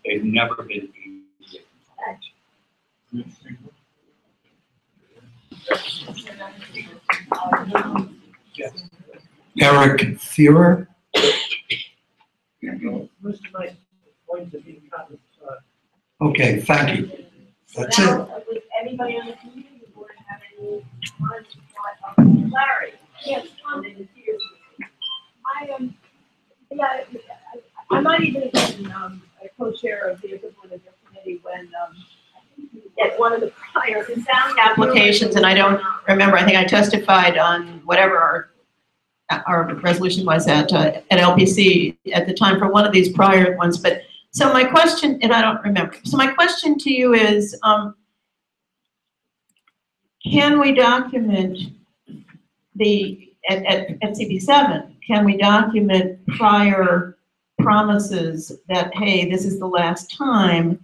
they've never been ADA compliant. Eric Thierer. Most of my points have been covered. Okay, thank you. That's it. Would anybody on the community board have any comments on Larry? Yes, comment in tears. I might even have been a co-chair of the equivalent committee when at one of the prior sound applications, and I don't remember. I think I testified on whatever our resolution was at LPC at the time for one of these prior ones. But so my question, and I don't remember. So my question to you is, can we document at CB7? Can we document prior promises that, hey, this is the last time,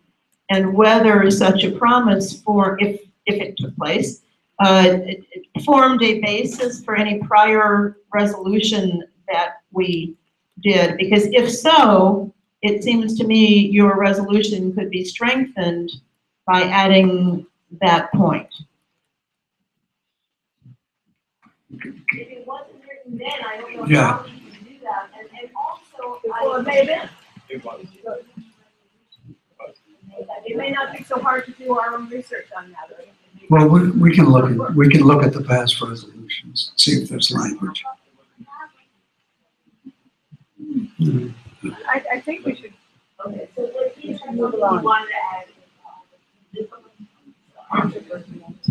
and whether such a promise, for if it took place, it formed a basis for any prior resolution that we did? Because if so, it seems to me your resolution could be strengthened by adding that point. If it wasn't written then, I don't know how we can do that. And also, it may not be so hard to do our own research on that. Well, we can look at the past resolutions, see if there's language. I think we should. Okay, so we should move along.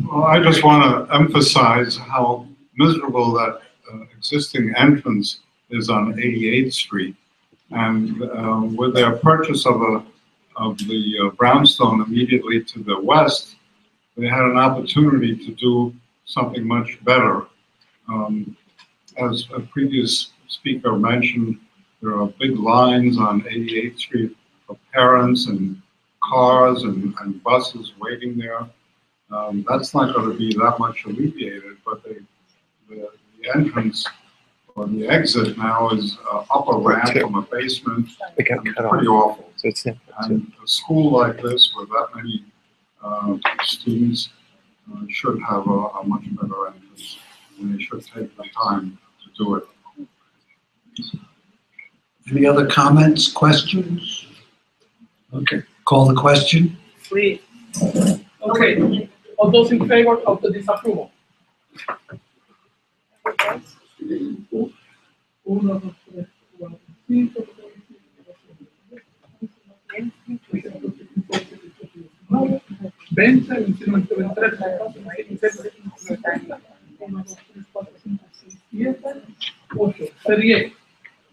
Well, I just want to emphasize how miserable that existing entrance is on 88th Street, and with their purchase of the brownstone immediately to the west, they had an opportunity to do something much better. As a previous speaker mentioned, there are big lines on 88th Street of parents and cars and buses waiting there. That's not going to be that much alleviated, but the entrance or the exit now is up a ramp from a basement. It's pretty awful. And a school like this with that many students should have a much better entrance, and they should take the time to do it. Any other comments, questions? Okay, call the question. Please. Okay. All those in favor of the disapproval?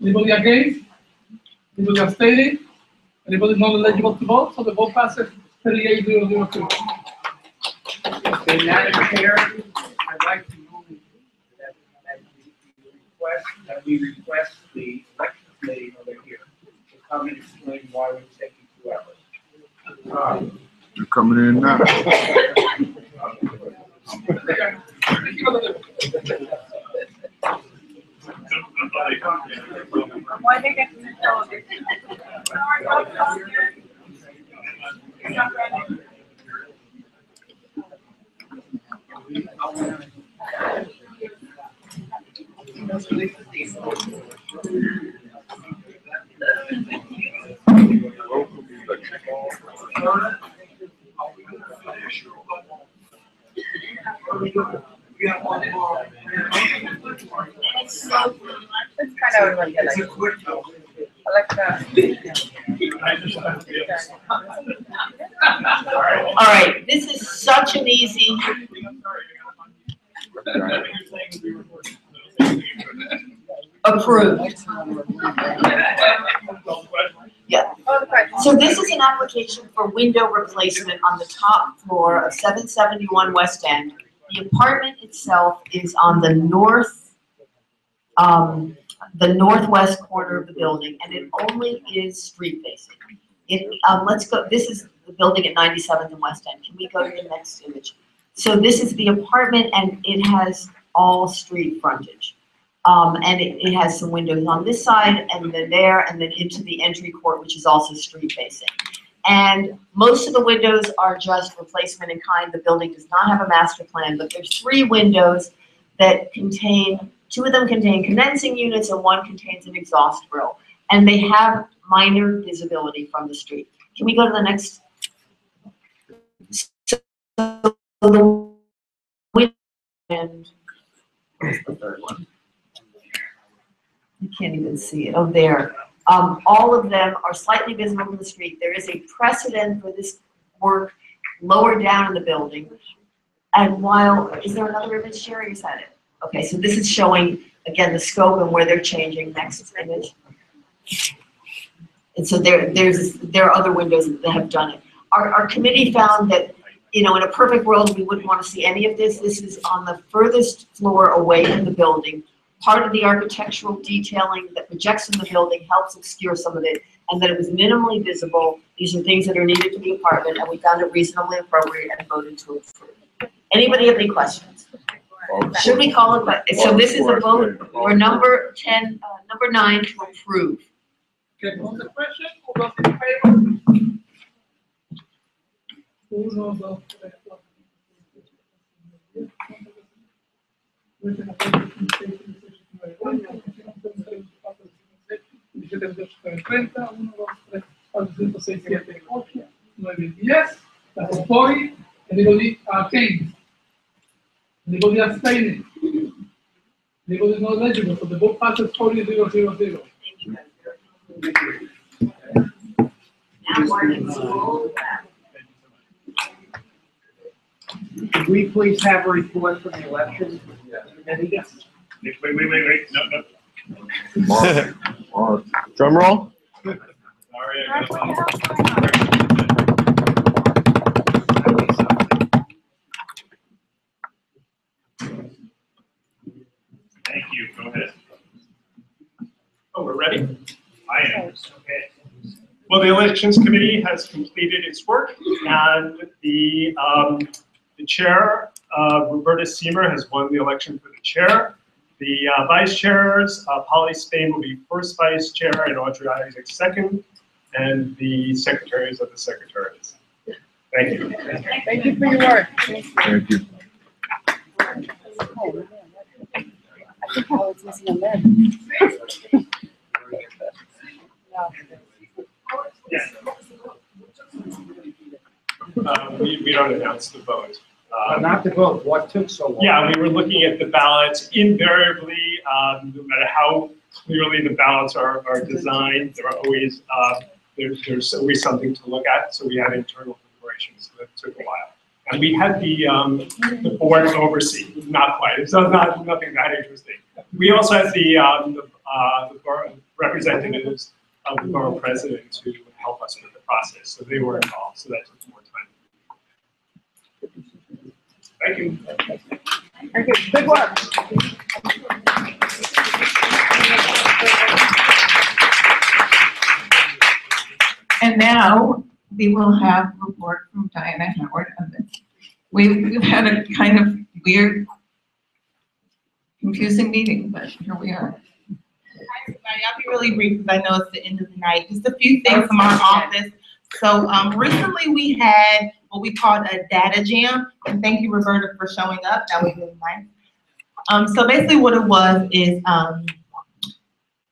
Anybody against? Anybody abstaining? Anybody not eligible to vote? So the vote passes 38-002. Okay, Madam Chair, I'd like to move that we request the election committee over here to come and explain why we're taking 2 hours. You're coming in now. Why they get to know this? It's kind of like All right, this is such an easy. Approved. Yeah. So this is an application for window replacement on the top floor of 771 West End. The apartment itself is on the northwest corner of the building, and it only is street facing. Let's go. This is the building at 97th and West End. Can we go to the next image? So this is the apartment, and it has all street frontage. And it has some windows on this side, and then there, and then into the entry court, which is also street facing. And most of the windows are just replacement in kind. The building does not have a master plan, but there's 3 windows that contain, 2 of them contain condensing units and 1 contains an exhaust grill. And they have minor visibility from the street. Can we go to the next? So the window, and where's the 3rd one? You can't even see it. Oh, there. All of them are slightly visible from the street. There is a precedent for this work lower down in the building. And while, is there another image, Sherry? Is that it? Okay, so this is showing, again, the scope and where they're changing. Next image. And so there are other windows that have done it. Our committee found that, you know, in a perfect world, we wouldn't want to see any of this. This is on the furthest floor away from the building. Part of the architectural detailing that projects from the building helps obscure some of it, and that it was minimally visible. These are things that are needed for the apartment, and we found it reasonably appropriate and voted to approve. Anybody have any questions? Should we call it? So this is a vote for number 10, number 9 to approve. Okay, on the question, all those in favor? 1, 2, 3, 4. Anybody against? Anybody abstaining? Anybody not eligible? So the vote passes 40-0-0-0. Now we're in school. Could we please have a report from the election committee? Wait. No. Drum roll. Sorry. Thank you. Go ahead. Oh, we're ready? I am. Okay. Well, the Elections Committee has completed its work, and the chair, Roberta Seamer, has won the election for the chair. The vice chairs, Polly Spain will be first vice chair and Audrey Isaac second, and the secretaries of the secretaries. Thank you. Thank you for your work. Thank you. I think I was missing a leg. Yes. We don't announce the vote. Not to vote, what took so long? Yeah, we were looking at the ballots. Invariably, no matter how clearly the ballots are designed, there are always there's always something to look at. So we had internal deliberations, so that took a while. And we had the board oversee, not quite. It's nothing that interesting. We also had the borough representatives of the borough president to help us with the process. So they were involved. So that took more time. Thank you. Okay, good work. And now we will have a report from Diana Howard of this. We've had a kind of weird, confusing meeting, but here we are. Hi, everybody. I'll be really brief because I know it's the end of the night. Just a few things from our office. So recently we had what we called a data jam, and thank you, Roberta, for showing up. That was really nice. So basically what it was is,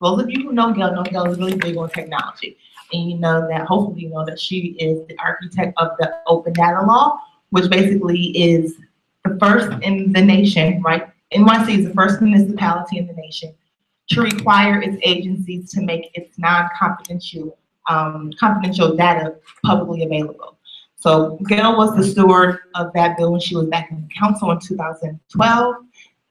those of you who know Gail is really big on technology. And you know that, hopefully you know that she is the architect of the Open Data Law, which basically is the first in the nation, right? NYC is the first municipality in the nation to require its agencies to make its non-confidential confidential data publicly available. So Gail was the steward of that bill when she was back in the council in 2012.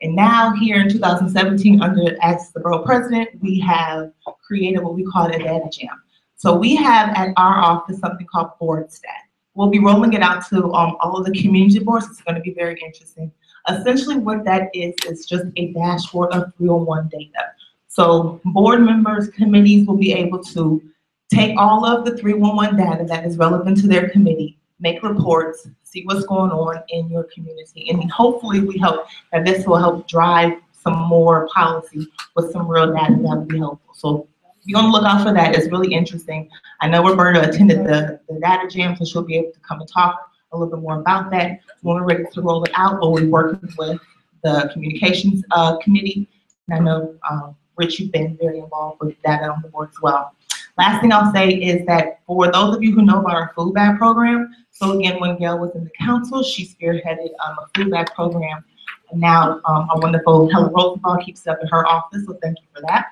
And now here in 2017, as the borough president, we have created what we call a data jam. So we have at our office something called Board Stat. We'll be rolling it out to all of the community boards. It's going to be very interesting. Essentially what that is just a dashboard of 301 data. So board members, committees will be able to take all of the 311 data that is relevant to their committee, make reports, see what's going on in your community. And hopefully we hope that this will help drive some more policy with some real data that will be helpful. So be on the lookout for that. It's really interesting. I know Roberta attended the data jam, so she'll be able to come and talk a little bit more about that. When we're ready to roll it out, but we're working with the communications committee. And I know, Rich, you've been very involved with that on the board as well. Last thing I'll say is that for those of you who know about our food bag program, so again, when Gail was in the council, she spearheaded a food bag program. And now our wonderful Helen Rosenthal keeps it up in her office, so thank you for that.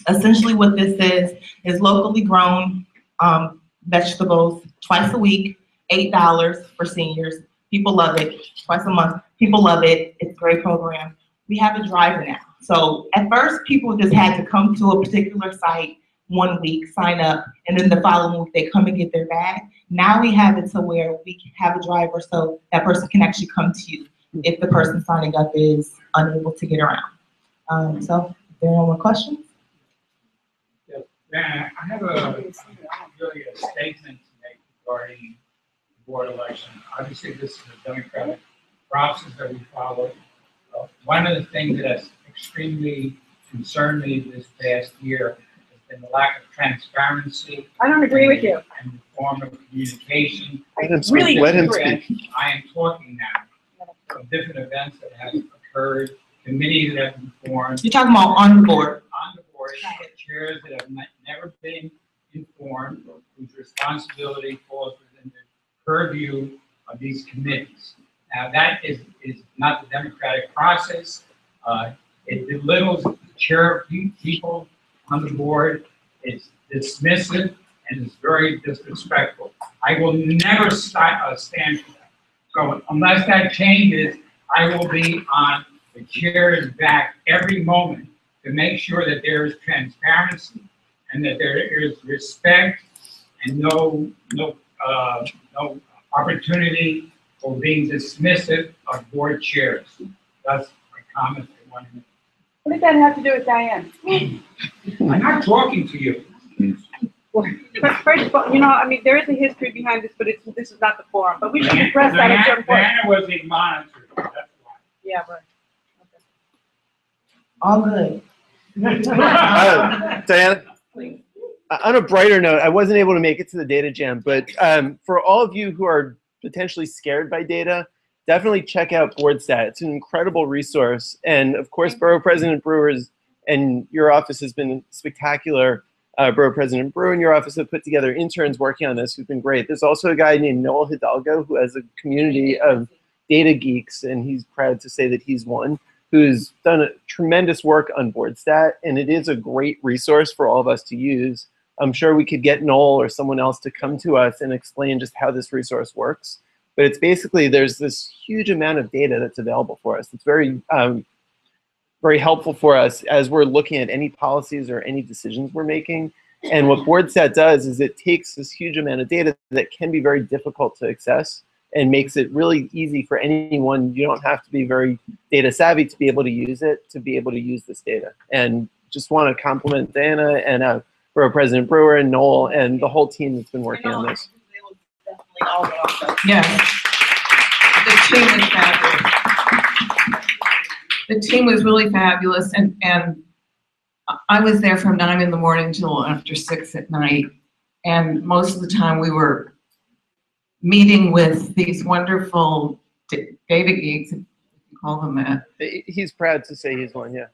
Essentially what this is locally grown vegetables twice a week, $8 for seniors. People love it, twice a month. People love it, it's a great program. We have a driver now. So at first, people just had to come to a particular site 1 week, sign up, and then the following week they come and get their bag. Now we have it to where we can have a driver so that person can actually come to you if the person signing up is unable to get around. So if there are no more questions? Yes, I have really a statement to make regarding the board election. Obviously, this is a democratic process that we follow. One of the things that has extremely concerned me this past year and the lack of transparency. I don't agree with you. And the form of communication. I really Let him disagree. speak. I am talking now of different events that have occurred, committees that have been formed. You're talking about on the board. On the board, chairs that have never been informed, whose responsibility falls within the purview of these committees. Now, that is not the democratic process. It belittles the chair of people on the board. It's dismissive and it's very disrespectful. I will never stand for that. So unless that changes, I will be on the chair's back every moment to make sure that there is transparency and that there is respect and no opportunity for being dismissive of board chairs. That's my comment I wanted to make. What did that have to do with Diane? I'm not talking to you. First of all, you know, I mean, there is a history behind this, but this is not the forum. But we should address that at some point. Diana was being monitored. That's why. Yeah, right. All good. Diana, on a brighter note, I wasn't able to make it to the data jam, but for all of you who are potentially scared by data, definitely check out BoardStat. It's an incredible resource. And of course, Borough President Brewer's and your office has been spectacular. Borough President Brewer and your office have put together interns working on this who've been great. There's also a guy named Noel Hidalgo who has a community of data geeks, and he's proud to say that he's one, who's done a tremendous work on BoardStat, and it is a great resource for all of us to use. I'm sure we could get Noel or someone else to come to us and explain just how this resource works. But it's basically, there's this huge amount of data that's available for us. It's very, very helpful for us as we're looking at any policies or any decisions we're making. And what BoardStat does is it takes this huge amount of data that can be very difficult to access and makes it really easy for anyone. You don't have to be very data savvy to be able to use it, to be able to use this data. And just want to compliment Diana and Borough President Brewer and Noel and the whole team that's been working on this. Yes, the team was fabulous. The team was really fabulous, and I was there from 9 in the morning till after 6 at night, and most of the time we were meeting with these wonderful data geeks, if you call them that. He's proud to say he's one, yeah.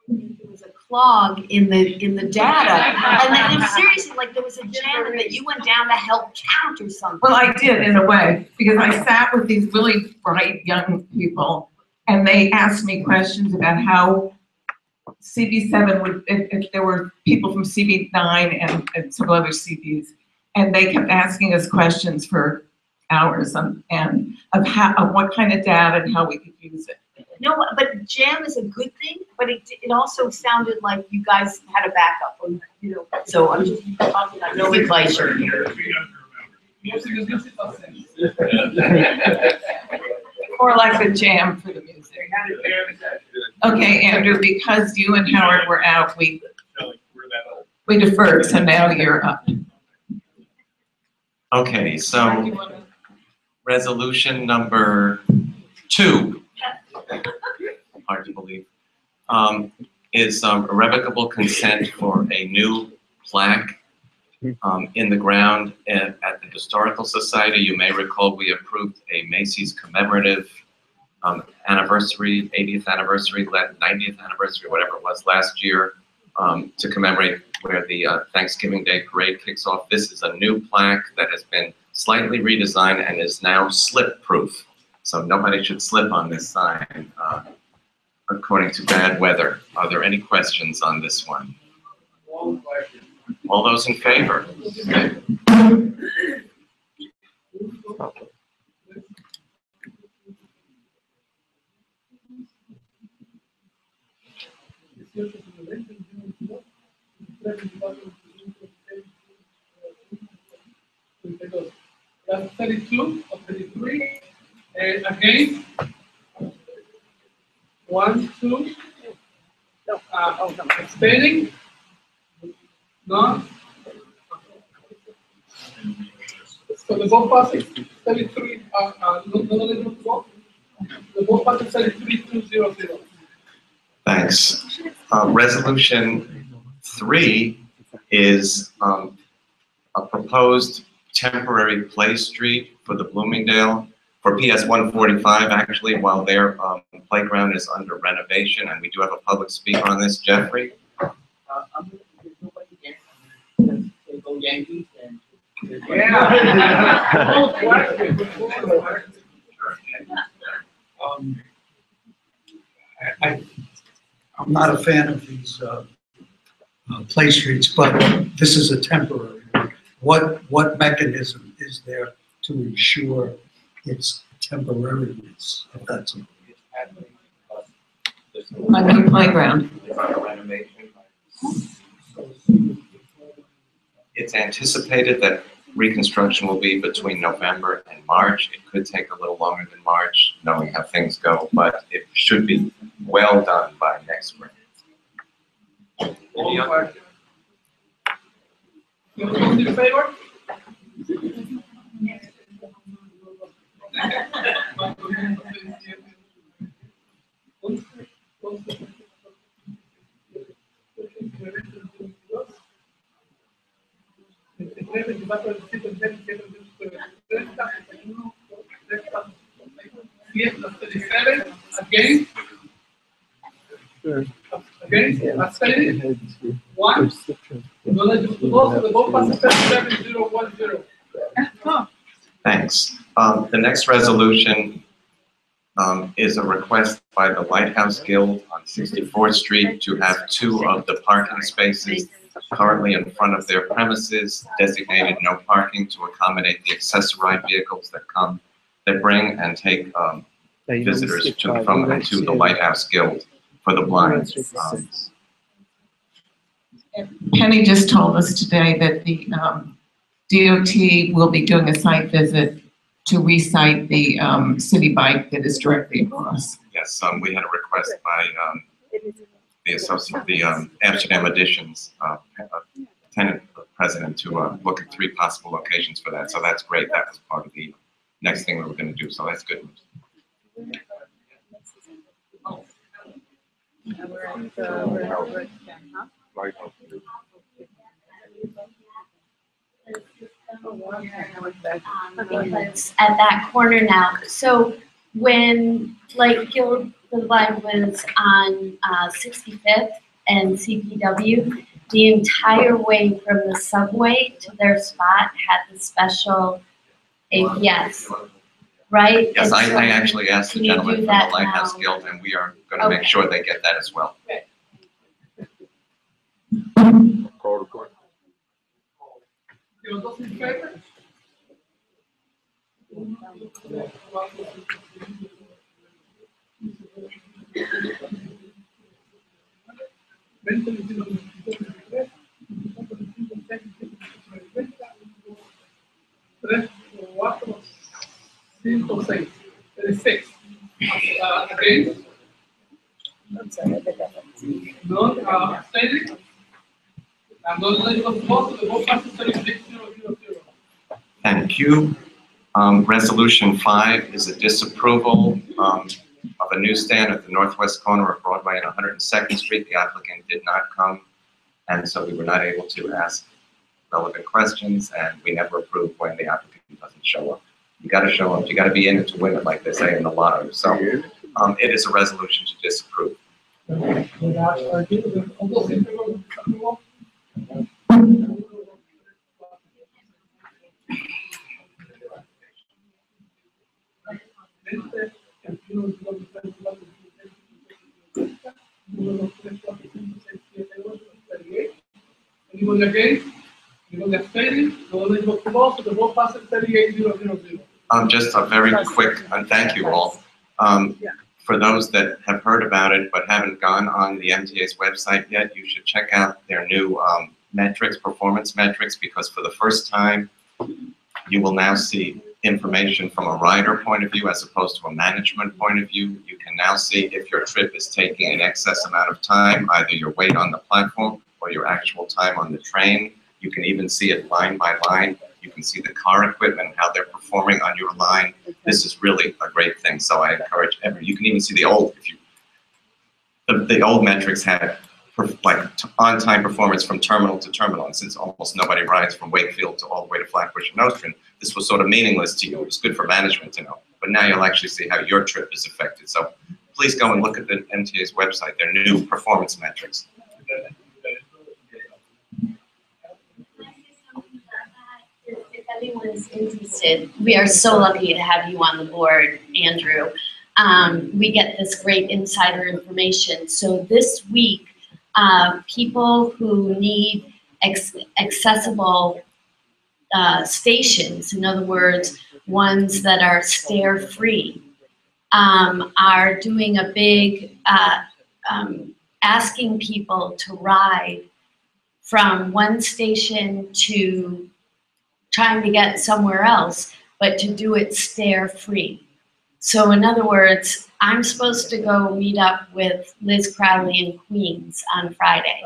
There was a clog in the data, and then seriously, like there was a jam that you went down to help count or something. Well, I did in a way, because I sat with these really bright young people, and they asked me questions about how CB7 would, if there were people from CB9 and some other CBs, and they kept asking us questions for hours and of what kind of data and how we could use it. No, but jam is a good thing, but it also sounded like you guys had a backup, or, you know, so I'm just talking about no advice or here. Or like the jam for the music. Okay, Andrew, because you and Howard were out, we deferred, so now you're up. Okay, so resolution number 2. Hard to believe. is irrevocable consent for a new plaque in the ground at the Historical Society. You may recall we approved a Macy's commemorative anniversary, 80th anniversary, 90th anniversary, whatever it was last year, to commemorate where the Thanksgiving Day parade kicks off. This is a new plaque that has been slightly redesigned and is now slip-proof. So nobody should slip on this sign, according to bad weather. Are there any questions on this one? All those in favor? That's 32 or 33. Against? 1, 2. No. Abstaining? None? So the vote passes 33, no eligible to vote. The vote passes 33-2-0-0. Thanks. Resolution 3 is a proposed temporary play street for the Bloomingdale, for PS 145 actually, while their playground is under renovation, and we do have a public speaker on this, Jeffrey. They go Yankees and. I'm not a fan of these play streets, but this is a temporary one. What mechanism is there to ensure its temporariness, if that's a new playground? It's anticipated that reconstruction will be between November and March. It could take a little longer than March, knowing how things go, but it should be well done by next spring. Any other? Those in favor? Against? Against? Abstaining? 1? No eligible to vote, so the vote passes 37-0-1-0. Thanks. The next resolution is a request by the Lighthouse Guild on 64th Street to have 2 of the parking spaces currently in front of their premises designated no parking to accommodate the accessorized vehicles that bring and take visitors from and to the Lighthouse Guild for the blind. Penny just told us today that the DOT will be doing a site visit to re-site the city bike that is directly across. Yes, we had a request by the Amsterdam Additions tenant president to look at 3 possible locations for that. So that's great. That was part of the next thing we were going to do. So that's good news. Because at that corner now. So when like Guild the Blind was on 65th and CPW, the entire way from the subway to their spot had the special APS, right? Yes, And I so actually asked the can you gentleman do from the that Lighthouse now? Guild, and we are going to make Okay. sure they get that as well. Those in favor? Tres, 4, 5, 6. 36. Against? None, abstaining? And those eligible to vote, the vote passes 36-0-0-0. Thank you. Resolution 5 is a disapproval of a newsstand at the northwest corner of Broadway and 102nd Street. The applicant did not come, and so we were not able to ask relevant questions, and we never approve when the applicant doesn't show up. You got to show up. You got to be in it to win it, like they say in the lotto. So it is a resolution to disapprove. Anyone against? Anyone abstaining? No one is opposed, so the vote passes 38-0-0-0. Just a very quick, and thank you all. For those that have heard about it but haven't gone on the MTA's website yet, you should check out their new metrics, performance metrics, because for the first time, you will now see information from a rider point of view as opposed to a management point of view. You can now see if your trip is taking an excess amount of time, either your wait on the platform or your actual time on the train. You can even see it line by line. You can see the car equipment, how they're performing on your line. This is really a great thing. So I encourage you can even see the old, the old metrics had like on-time performance from terminal to terminal. And since almost nobody rides from Wakefield to all the way to Flatbush and Nostrand, this was sort of meaningless to you. It was good for management to know. But now you'll actually see how your trip is affected. So please go and look at the MTA's website, their new performance metrics. If anyone is interested, we are so lucky to have you on the board, Andrew. We get this great insider information. So this week, people who need accessible stations, in other words, ones that are stair-free, are doing a big, asking people to ride from one station to trying to get somewhere else, but to do it stair-free. So in other words, I'm supposed to go meet up with Liz Crowley in Queens on Friday.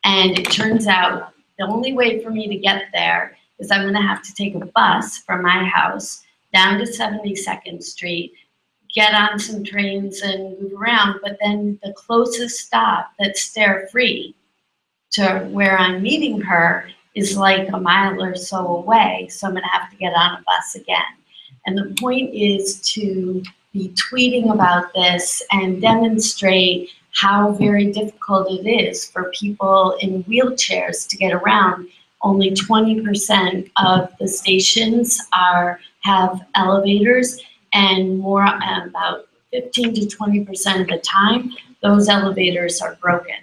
And it turns out the only way for me to get there is I'm gonna have to take a bus from my house down to 72nd Street, get on some trains and move around, but then the closest stop that's stair-free to where I'm meeting her is like a mile or so away, so I'm gonna have to get on a bus again. And the point is to be tweeting about this and demonstrate how very difficult it is for people in wheelchairs to get around. Only 20% of the stations have elevators, and more about 15 to 20% of the time, those elevators are broken.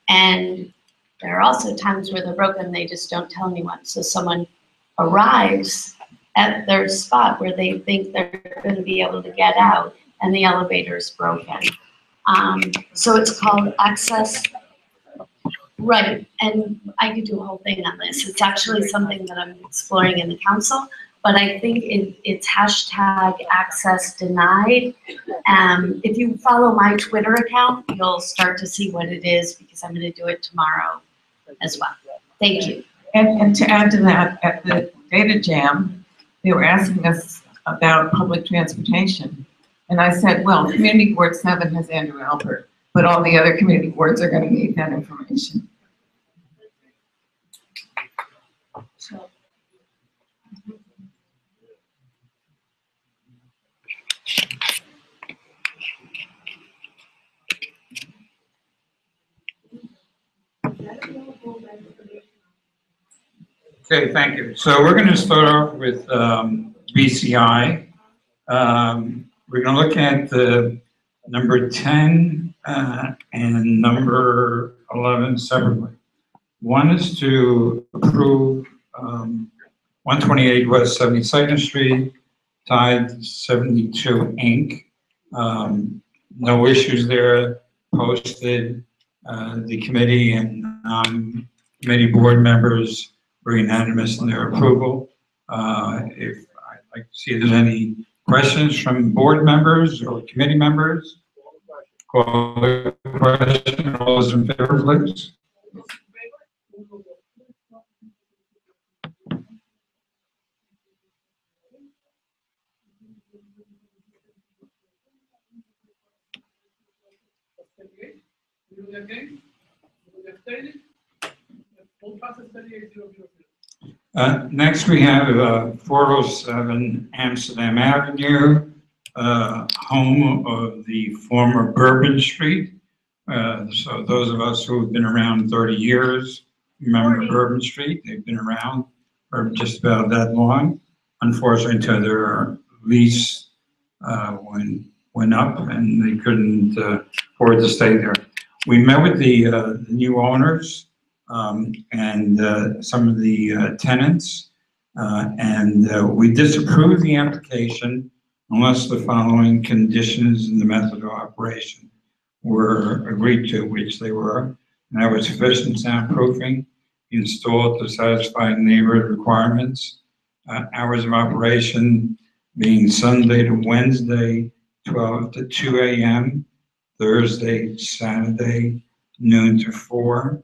And there are also times where they're broken, they just don't tell anyone. So someone arrives at their spot where they think they're going to be able to get out, and the elevator is broken. So it's called Access. Right, and I could do a whole thing on this. It's actually something that I'm exploring in the council, but I think it's hashtag access denied. If you follow my Twitter account, you'll start to see what it is, because I'm going to do it tomorrow as well. Thank you. And to add to that, at the data jam, they were asking us about public transportation. And I said, well, Community Board 7 has Andrew Albert, but all the other community boards are going to need that information. Okay, thank you. So we're going to start off with BCI. We're going to look at the number 10 and number 11 separately. One is to approve 128 West 72nd Street, Tide 72 Inc. No issues there, posted. The committee and committee board members were unanimous in their approval. If I'd like to see if there's any questions from board members or committee members. Call the question. All those in favor, please. Anybody against? Anybody abstaining? Vote passes 38-0-0. Next, we have 407 Amsterdam Avenue, home of the former Bourbon Street. So those of us who have been around 30 years remember Bourbon Street. They've been around for just about that long. Unfortunately, until their lease went up and they couldn't afford to stay there. We met with the new owners and some of the tenants, and we disapproved the application unless the following conditions in the method of operation were agreed to, which they were. And that was sufficient soundproofing installed to satisfy neighborhood requirements, hours of operation being Sunday to Wednesday, 12 to 2 a.m., Thursday, Saturday, noon to 4,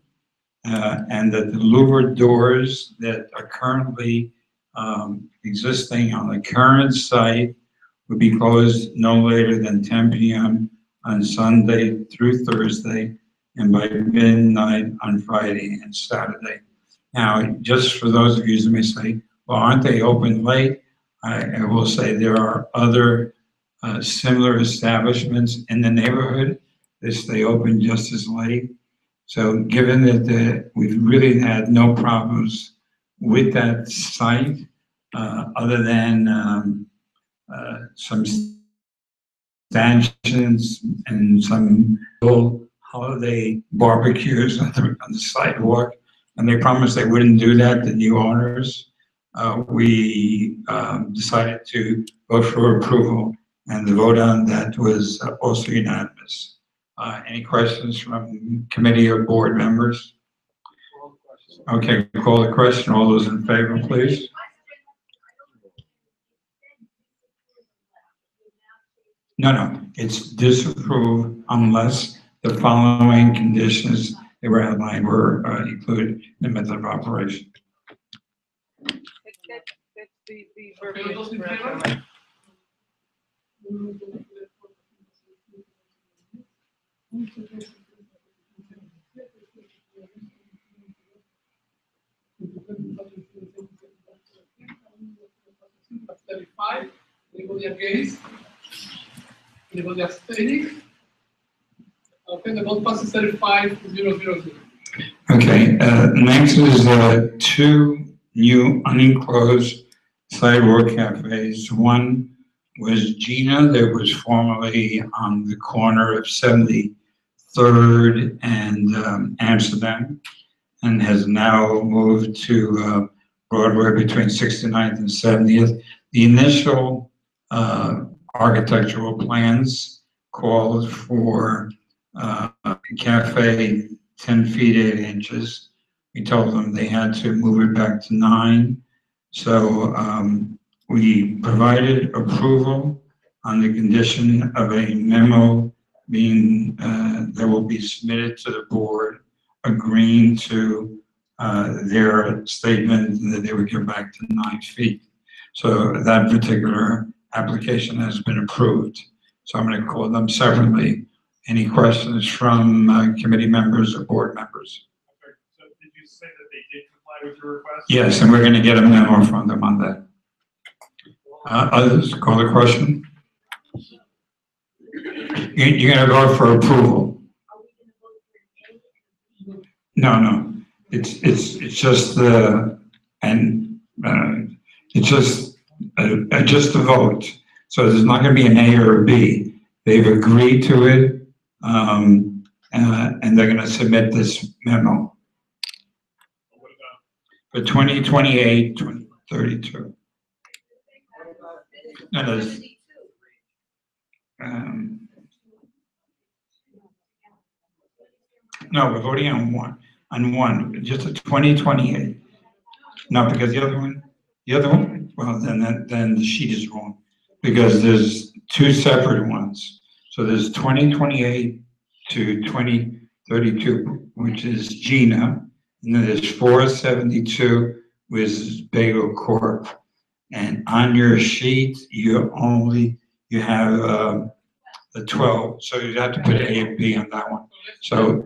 and that the louvered doors that are currently existing on the current site would be closed no later than 10 p.m. on Sunday through Thursday and by midnight on Friday and Saturday. Now, just for those of you who may say, well, aren't they open late? I will say there are other similar establishments in the neighborhood that stay open just as late. So given that we've really had no problems with that site, other than some stanchions and some little holiday barbecues on the sidewalk, and they promised they wouldn't do that, the new owners, we decided to vote for approval, and the vote on that was also unanimous. Any questions from committee or board members? Okay, call the question. All those in favor, please. No, it's disapproved unless the following conditions that were outlined were included in the method of operation. That's the verbiage. Okay, those in favor? That's 35. Anybody against? Anybody abstaining? Okay, the vote passes 35-0-0-0. Okay, next is two new unenclosed sidewalk cafes. One was Gina, that was formerly on the corner of 73rd and Amsterdam, and has now moved to Broadway between 69th and 70th. The initial architectural plans called for a cafe 10 feet 8 inches. We told them they had to move it back to 9. So we provided approval on the condition of a memo being that will be submitted to the board, agreeing to their statement that they would get back to 9 feet. So that particular application has been approved. So I'm going to call them separately. Any questions from committee members or board members? Okay, so did you say that they did comply with your request? Yes, and we're going to get a memo from them on that. Others, call the question? You're going to vote for approval? No. It's just it's just a vote. So there's not going to be an A or a B. They've agreed to it, and they're going to submit this memo for 2028, 2032. No, there's, no, we're voting on one, just a 2028. No, because the other one, well, then the sheet is wrong, because there's two separate ones. So there's 2028 to 2032, which is Gina, and then there's 472, which is Bagel Corp. And on your sheet, you have the 12, so you have to put A and B on that one. So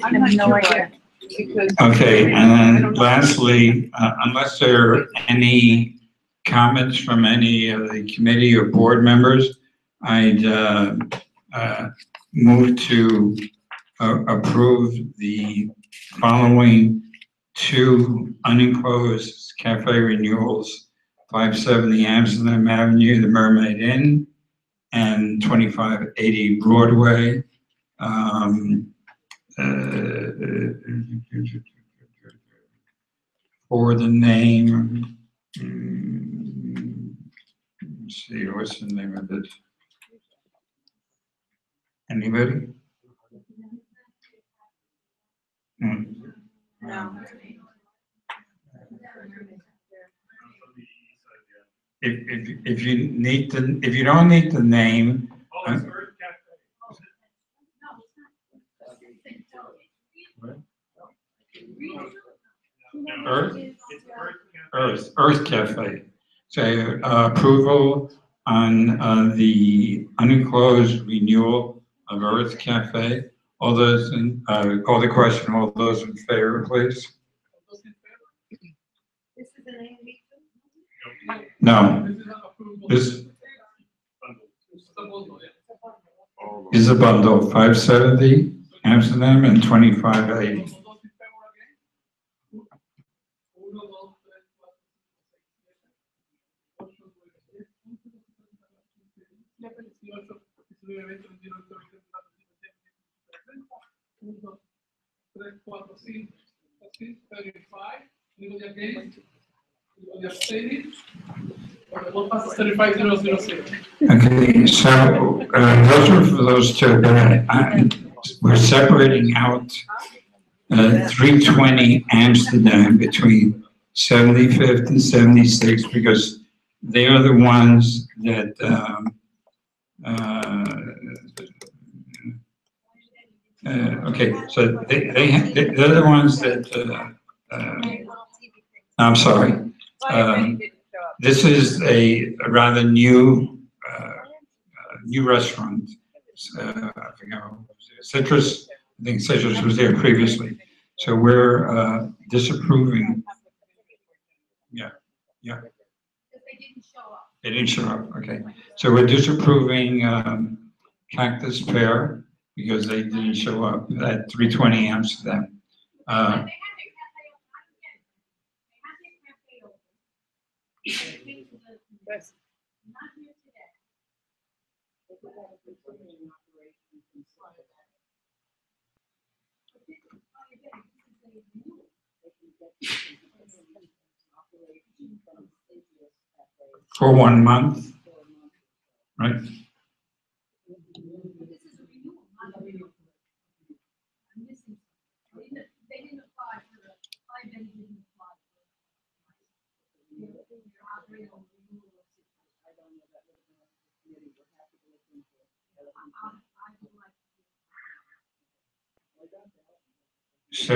I have no idea. Because Okay, and then lastly, unless there are any comments from any of the committee or board members, I'd move to approve the following two unenclosed cafe renewals: 570 Amsterdam Avenue, the Mermaid Inn, and 2580 Broadway. For the name, let's see, what's the name of it? Anybody? No. If you need the, if you don't need the name, Earth Cafe. So approval on the unenclosed renewal of Earth Cafe. All those in, call the question, all those in favor, please? No. This is a bundle, 570 Amsterdam and 2580. Okay, so those are for those two, but we're separating out 320 Amsterdam between 75th and 76th because they are the ones that okay, so they're the ones that I'm sorry. This is a rather new restaurant. I forget, Citrus. I think Citrus was there previously. So we're disapproving. Yeah, yeah. They didn't show up. Okay, so we're disapproving Cactus Pear because they didn't show up at 320 Amsterdam. For 1 month, right? So,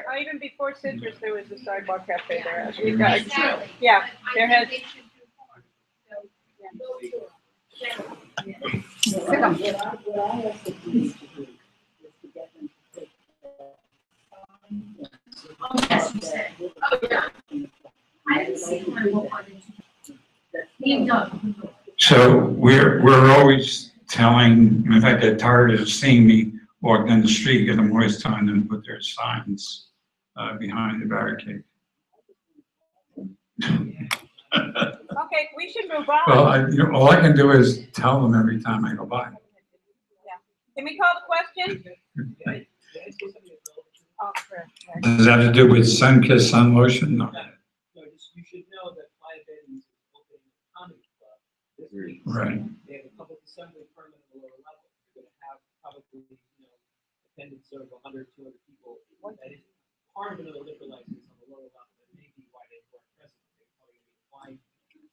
Oh, even before Citrus, there was a sidewalk cafe there. Yeah, there has. so we're always telling, in fact, they're tired of seeing me walk down the street because I'm always telling them to put their signs behind the barricade. Okay, we should move on. Well, all I can do is tell them every time I go by. Can we call the question? Oh, sure. Does that have to do with sun-kissed sun lotion? No. No, just, you should know that Playa Babies is opening a comedy club this week. Right. They have a public assembly permit at the lower level. They're gonna have probably, attendance of 100, 200 people. That is part of another liquor license on the lower level. That may be why they weren't present. They're probably gonna be applying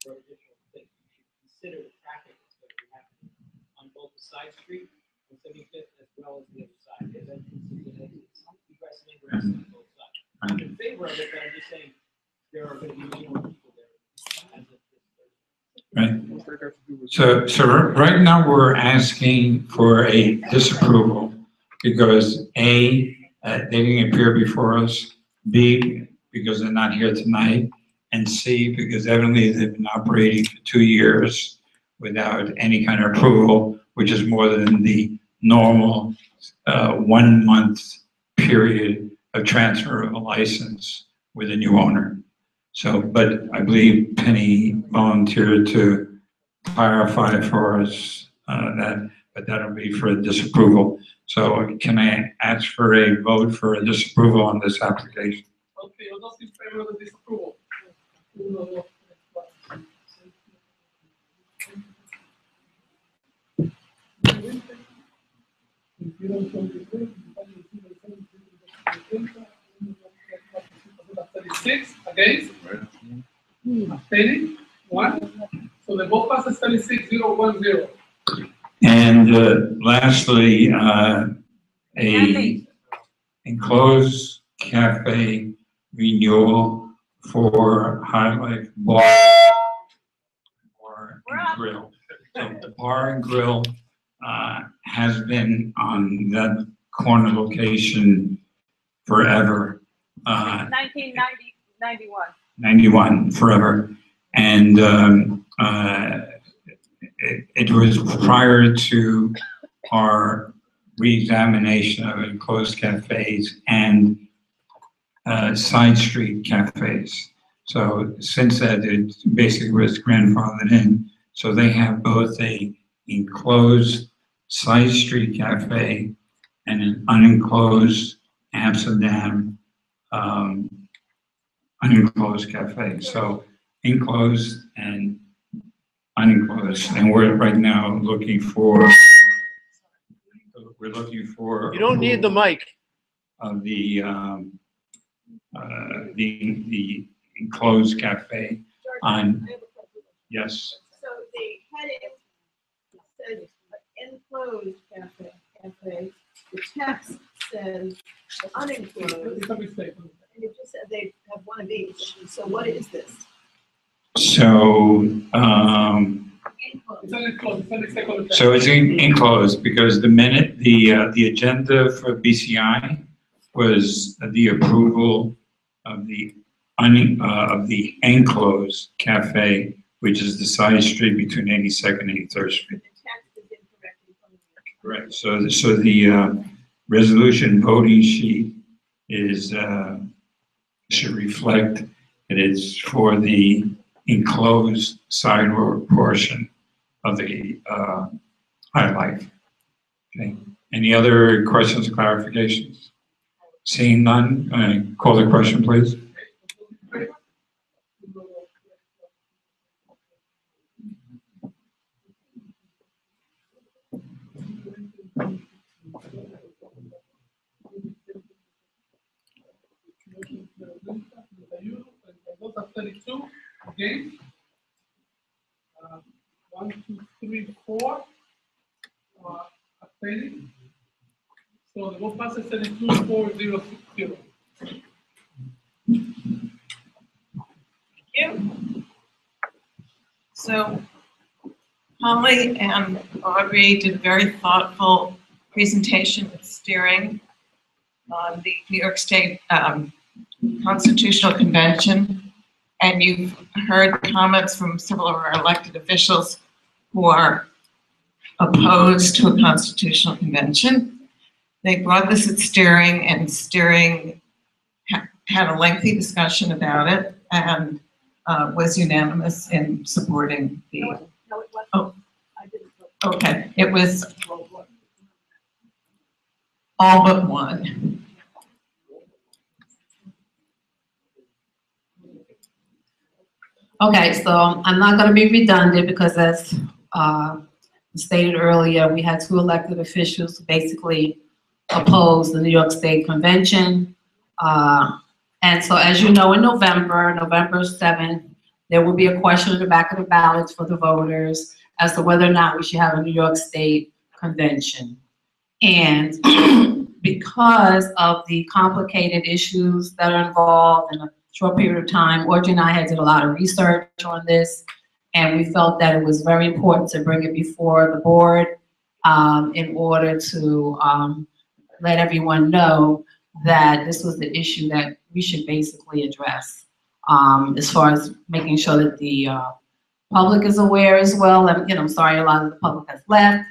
for additional things. You should consider the traffic that's gonna be happening on both the side street on 75th as well as the other side. There's entrances and exits, egress and ingress on both sides. I'm in favor of it, but I'm just saying there are gonna be many more people there as of this Thursday. Right. So right now we're asking for a disapproval because A, they didn't appear before us, B, because they're not here tonight, and C, because evidently they've been operating for 2 years without any kind of approval, which is more than the normal 1 month period of transfer of a license with a new owner. So, but I believe Penny volunteered to clarify for us but that'll be for disapproval. So can I ask for a vote for a disapproval on this application? Okay, all those in favor of the disapproval? Six against? Abstaining? 1. So the vote passes 36-0-1-0. And lastly, a enclosed cafe renewal for High Life Bar and Grill. So the bar and grill has been on that corner location forever. 1991. 91, forever. And it was prior to our reexamination of enclosed cafes and side street cafes. So since that, it basically was grandfathered in. So they have both a enclosed side street cafe and an unenclosed Amsterdam unenclosed cafe. So enclosed and unenclosed, and we're right now looking for. We're looking for. You don't need the mic. Of the enclosed cafe on. Yes. So the heading says enclosed cafe. The text says unenclosed. It's a mistake. And it just said they have one of each. So what is this? So, It's an enclosed, it's a mistake on the text. so it's enclosed because the minute, the agenda for BCI was the approval of the enclosed cafe, which is the side street between 82nd and 83rd Street. Correct. So the resolution voting sheet is, should reflect that it's for the enclosed sidewalk portion of the High Life. Okay. Any other questions or clarifications? Seeing none, call the question, please. 32 against. 1, 2, 3, 4 abstaining. So the vote passes 32-4-0-0. Thank you. So Holly and Audrey did a very thoughtful presentation with steering on the New York State Constitutional Convention. And you've heard comments from several of our elected officials who are opposed to a constitutional convention. They brought this at steering, and steering had a lengthy discussion about it and was unanimous in supporting the. No, it wasn't. Oh, I didn't vote. okay. It was all but one. Okay, so I'm not gonna be redundant because as stated earlier, we had 2 elected officials who basically opposed the New York State Convention. And so as you know, in November 7th, there will be a question in the back of the ballots for the voters as to whether or not we should have a New York State Convention. And because of the complicated issues that are involved in a short period of time, Audrey and I had did a lot of research on this, and we felt that it was very important to bring it before the board in order to let everyone know that this was the issue that we should basically address, as far as making sure that the public is aware as well. And, I'm sorry, a lot of the public has left,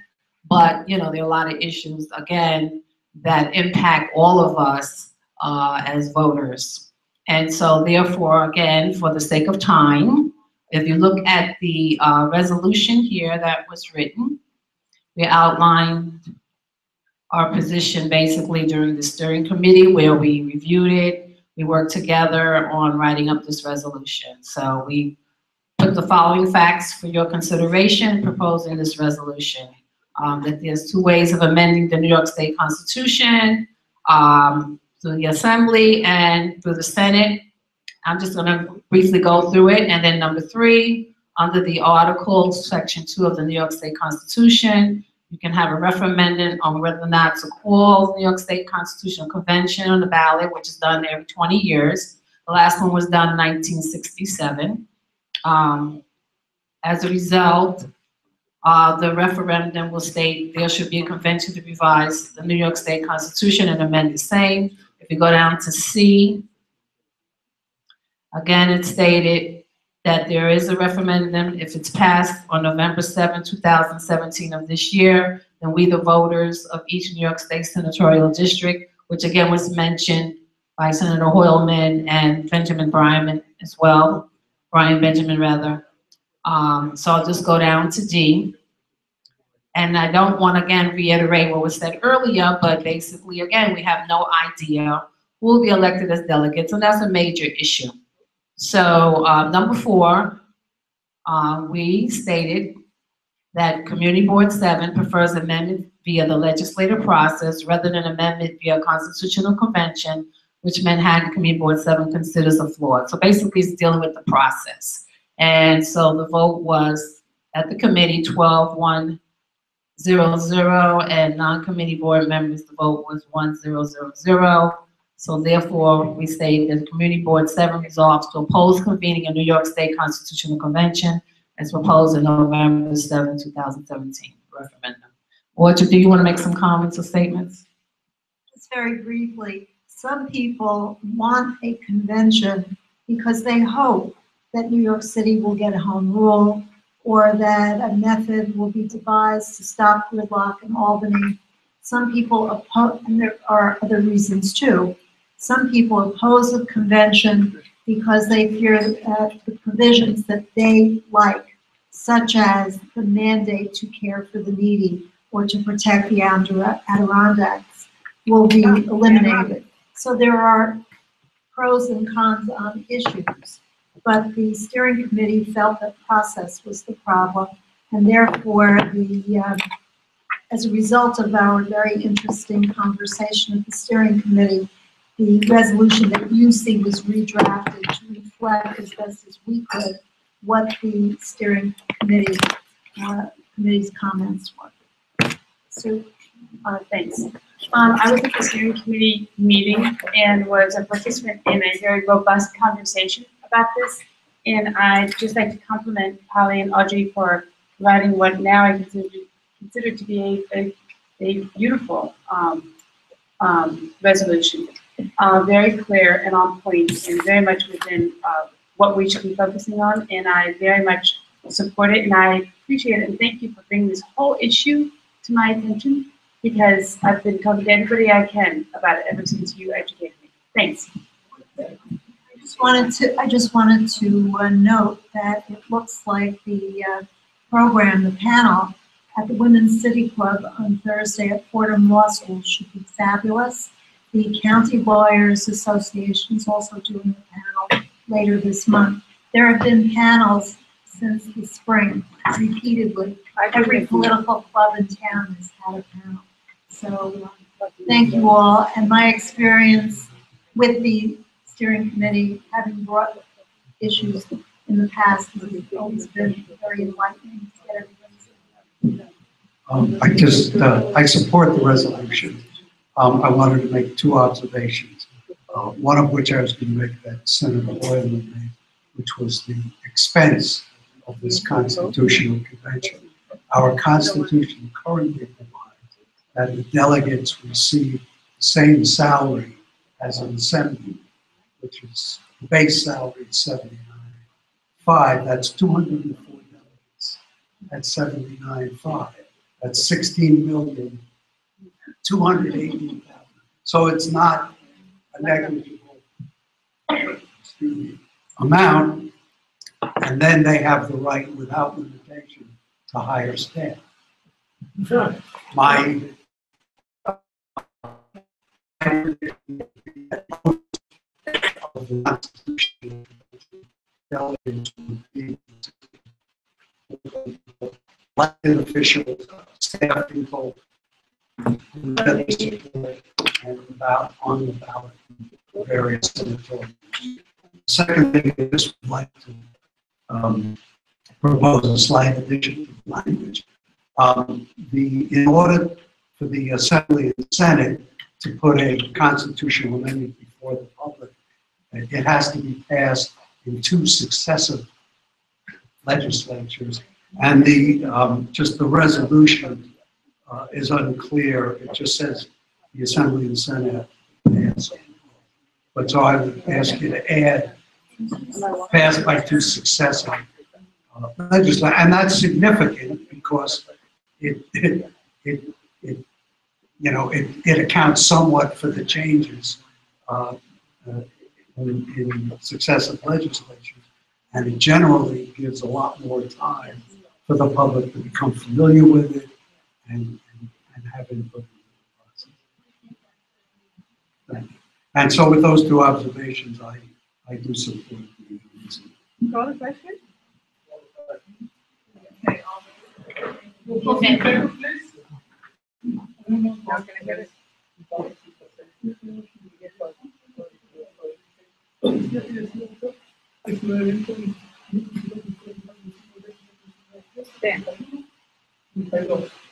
but, there are a lot of issues, again, that impact all of us as voters. And so therefore, again, for the sake of time, if you look at the resolution here that was written, we outlined our position basically during the steering committee where we reviewed it. We worked together on writing up this resolution. So we put the following facts for your consideration proposing this resolution. That there's 2 ways of amending the New York State Constitution, through the Assembly and through the Senate. I'm just gonna briefly go through it. And then number 3, under the article, section 2 of the New York State Constitution, you can have a referendum on whether or not to call the New York State Constitutional Convention on the ballot, which is done every 20 years. The last one was done in 1967. As a result, the referendum will state there should be a convention to revise the New York State Constitution and amend the same. If you go down to C, again, it stated that there is a referendum. If it's passed on November 7, 2017 of this year, then we, the voters of each New York State senatorial district, which again was mentioned by Senator Hoylman and Benjamin Bryan as well, Brian Benjamin rather. So I'll just go down to D. And I don't want to again reiterate what was said earlier, but basically again, we have no idea who will be elected as delegates, and that's a major issue. So number 4, we stated that Community Board 7 prefers amendment via the legislative process rather than amendment via constitutional convention, which Manhattan Community Board 7 considers a flaw. So basically it's dealing with the process. And so the vote was at the committee 12-1-0-0, and non-committee board members, the vote was 1-0-0-0. So therefore, we say that Community Board 7 resolves to oppose convening a New York State Constitutional Convention as proposed in November 7, 2017 referendum. Audrey, do you want to make some comments or statements? Just very briefly, some people want a convention because they hope that New York City will get a home rule or that a method will be devised to stop gridlock in Albany. Some people oppose, and there are other reasons too. Some people oppose a convention because they fear that the provisions that they like, such as the mandate to care for the needy or to protect the Adirondacks, will be eliminated. So there are pros and cons on issues, but the steering committee felt that process was the problem, and therefore as a result of our very interesting conversation at the steering committee, the resolution that you see was redrafted to reflect as best as we could what the steering committee's comments were. So, thanks. I was at the steering committee meeting and was a participant in a very robust conversation about this. And I'd just like to compliment Holly and Audrey for providing what now I consider to be a beautiful resolution. Very clear and on point and very much within what we should be focusing on. And I very much support it and I appreciate it. And thank you for bringing this whole issue to my attention because I've been talking to everybody I can about it ever since you educated me. Thanks. I just wanted to note that it looks like the program, the panel at the Women's City Club on Thursday at Fordham Law School should be fabulous. The County Lawyers Association is also doing a panel later this month. There have been panels since the spring, repeatedly. Every political club in town has had a panel. So thank you all. And my experience with the steering committee, having brought issues in the past, has always been very enlightening to get everybody's. I support the resolution. I wanted to make two observations. One of which I was going to make that Senator Hoyland made, which was the expense of this constitutional convention. Our Constitution currently provides that the delegates receive the same salary as an assembly, which is the base salary is $79,500. That's 204 delegates. That's $79,500. That's 16,280,000. So it's not a negligible amount. And then they have the right, without limitation, to hire staff. Sure. My elected officials, staff people, and about on the ballot in various senatorial. Second thing is would like to propose a slight addition to the language. In order for the Assembly and Senate to put a constitutional amendment before the public, it has to be passed in two successive legislatures, and just the resolution is unclear. It just says the Assembly and Senate pass. But so I would ask you to add passed by two successive legislatures, and that's significant because it accounts somewhat for the changes in successive legislatures, and it generally gives a lot more time for the public to become familiar with it and have input in the process. Thank you. And so with those two observations, I do support the reason. Call the question? Those in favor, please?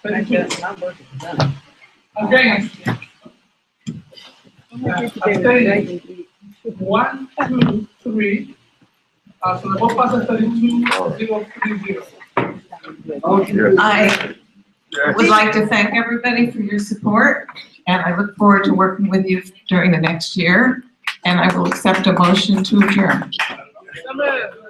Against? Abstaining? 1, 2, 3. So the vote passes 32-030. I would like to thank everybody for your support, and I look forward to working with you during the next year, and I will accept a motion to adjourn. So moved.